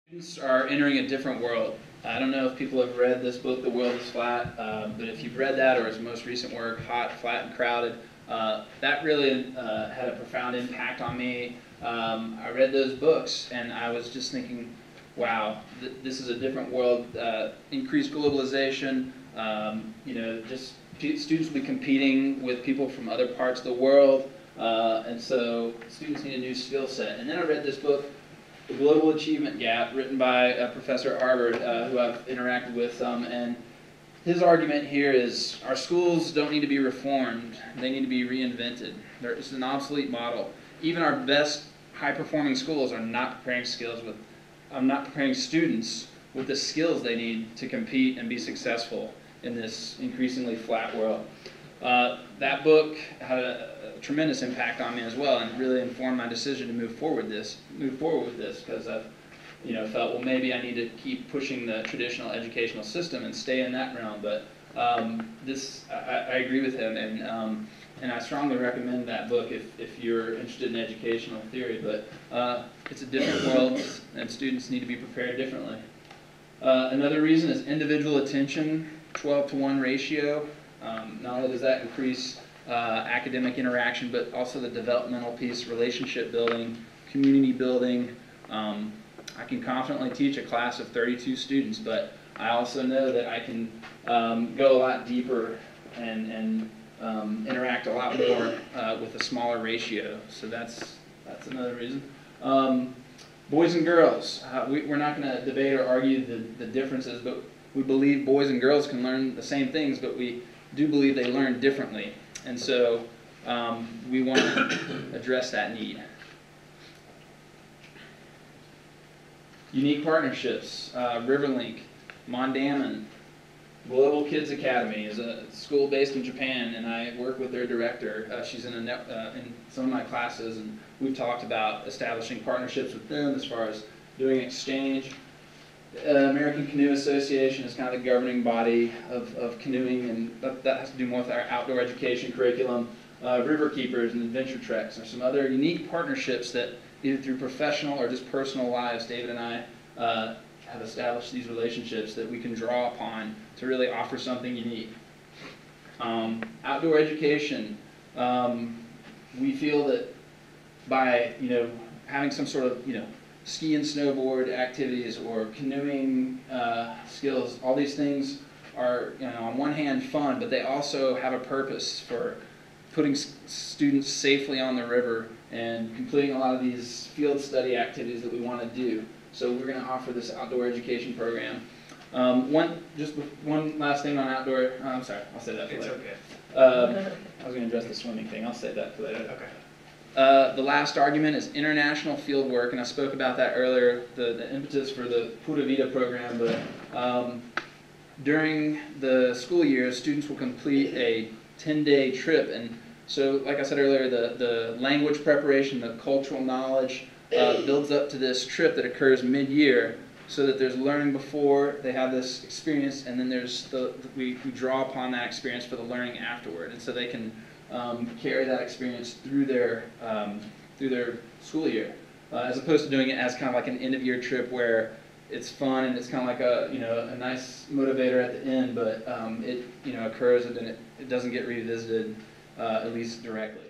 Students are entering a different world. I don't know if people have read this book, The World is Flat, but if you've read that or his most recent work, Hot, Flat, and Crowded, that really had a profound impact on me. I read those books and I was just thinking, wow, this is a different world. Increased globalization, just students will be competing with people from other parts of the world, and so students need a new skill set. And then I read this book, The Global Achievement Gap, written by Professor Harvard, who I've interacted with some, and his argument here is our schools don't need to be reformed, they need to be reinvented. It's an obsolete model. Even our best high-performing schools are not preparing students with the skills they need to compete and be successful in this increasingly flat world. That book had a tremendous impact on me as well, and really informed my decision to move forward with this because I've felt, well, maybe I need to keep pushing the traditional educational system and stay in that realm. But I agree with him, and I strongly recommend that book if you're interested in educational theory. But it's a different world, and students need to be prepared differently. Another reason is individual attention, 12-to-1 ratio. Not only does that increase academic interaction, but also the developmental piece, relationship building, community building. I can confidently teach a class of 32 students, but I also know that I can go a lot deeper and interact a lot more with a smaller ratio. So that's another reason. Boys and girls, we're not going to debate or argue the differences, but we believe boys and girls can learn the same things, but we do believe they learn differently. And so we want to address that need. Unique partnerships, Riverlink, Mondamin, Global Kids Academy is a school based in Japan, and I work with their director. She's in some of my classes, and we've talked about establishing partnerships with them as far as doing exchange. American Canoe Association is kind of the governing body of canoeing, and that has to do more with our outdoor education curriculum. River Keepers and Adventure Treks are some other unique partnerships that either through professional or just personal lives, David and I have established these relationships that we can draw upon to really offer something unique. Outdoor education, we feel that by having some sort of ski and snowboard activities or canoeing skills, all these things are on one hand fun, but they also have a purpose for putting students safely on the river and completing a lot of these field study activities that we want to do. So we're going to offer this outdoor education program. One last thing on outdoor. I'm sorry, I'll say that for later. It's okay. I was going to address the swimming thing. I'll say that for later. Okay. The last argument is international field work, and I spoke about that earlier, the impetus for the Pura Vida program. But during the school year, students will complete a 10-day trip, and so, like I said earlier, the language preparation, the cultural knowledge builds up to this trip that occurs mid-year, so that there's learning before they have this experience, and then there's we draw upon that experience for the learning afterward, and so they can carry that experience through their school year, as opposed to doing it as kind of like an end-of-year trip where it's fun and it's kind of like a nice motivator at the end, but it occurs and then it doesn't get revisited, at least directly.